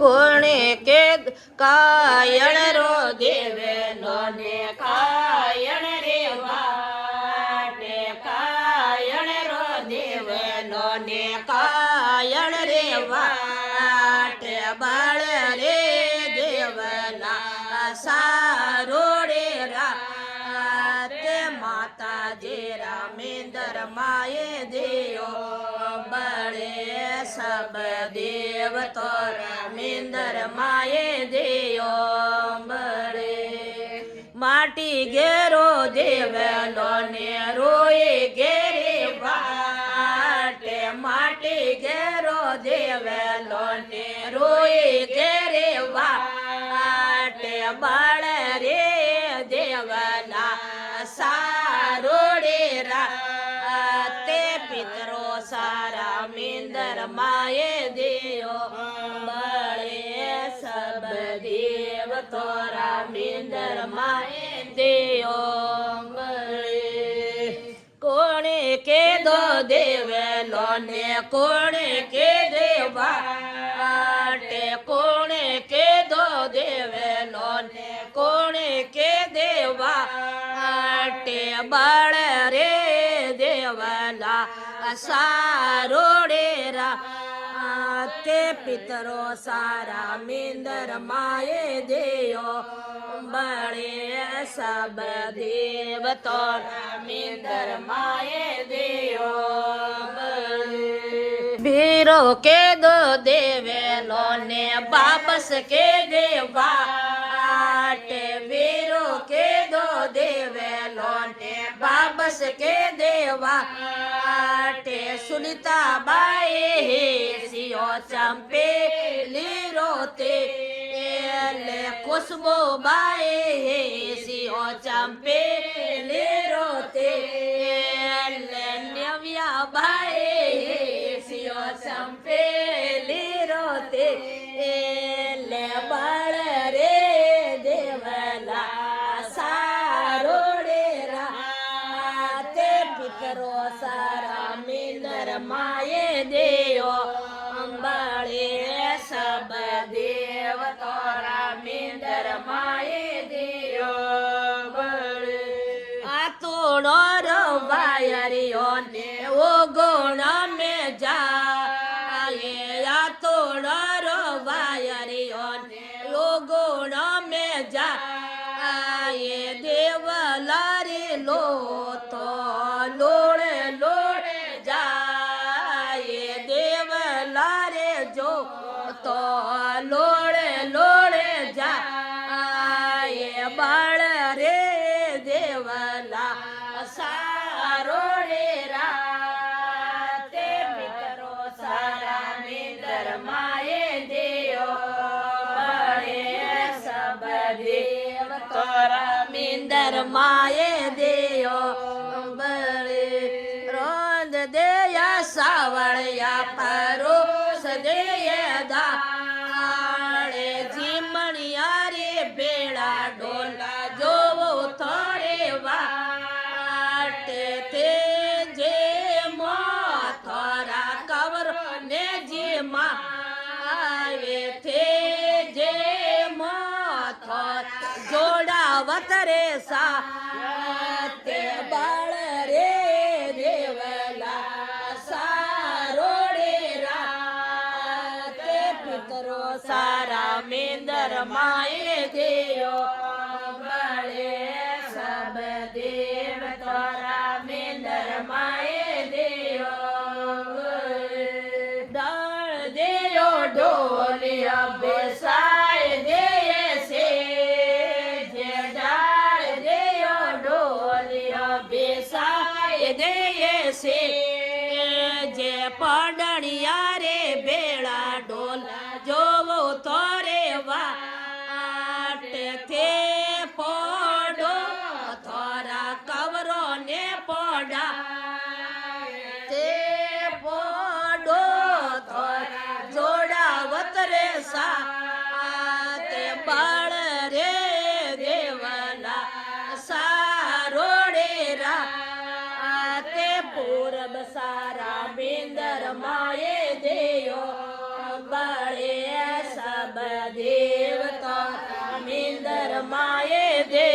કોણે કે કાયણ રો દેવે નો ને કાયણ રે વાટે કાયણ રો દેવે નો ને કાયણ રે વાટે બાળ રે દેવના સારો રે રાતે માતાજી રામેન્દ્ર માએ દેયો બળે સબ દેવ તો રામેન્દ્ર માએ દેયો બળે માટી ઘેરો દેવલો ને રોએ ઘેરે વાટે માટી ઘેરો દેવલો ને રોએ ઘેરે વાટે બાળ રે દેવના સારો રે રાતે પિતરો સારા મેંદર માએ દેયો બળે સબ દેવ તોરા મેંદર માએ દેયો બળે કોણે કે દો દેવલો ને કોણે કે દેવાટે કોણે કે દો દેવલો ને કોણે કે દેવાટે બાળ રે દેવલા સારો રે રાતે પિતરો સારા મેંદર માએ દેયો બળે સબ દેવ તો મેંદર માએ દેયો ભીરો કે દો દેવેલો ને બાબસ કે દેવાટે વીરો કે દો દેવેલો ને બાબસ કે દેવાટે સુનિતા બાએ સિયો ચંપે લીરોતે ले खुशबू बाए सियो चंपे ले रोते ले नव्या बाए सियो चंपे ले रोते ले बाळ रे देवला सारो रे राते पितरो सारा मेंदर माए देयो अंबाळे सब देव तोरा मेंदर माए देयो बळे आ तोड़ो रो वायरियो ने ओ गुण में जाए आ तोड़ो रो वायरियो ने ओ गुण में जाए देव लारे लो तो लोड़े लोड़े जाए देव लारे जो तो लोड़े लोड़े जाए बाळ रे देवला सारो रे राते पितरो सारा मेंदर माए देयो बळे सब देव तोरा मेंदर माए देयो बळे रोंद देया सावळया परोस देया दा डोला जो थोड़े वाटे ते जे मोथरा कवर ने जे मावे थे जे मोथर जोड़ावत रे साते बाळ रे देवला सारो रे राते पितरो सारा मेंदर माए देयो बळे सब देव तोरा मेंदर माए देयो डाळ देयो ढोलिया बेसाय देये से जे डाळ देयो ढोलिया बेसाय देये से जे पडणिया रे बेड़ा ढोल जोवो तोरे वाटे थे पोडो थोरा कवरो ने पोडा ते पोडो थोरा जोड़ा वतरे सा દેવ તારા નિંદર માએ દેવ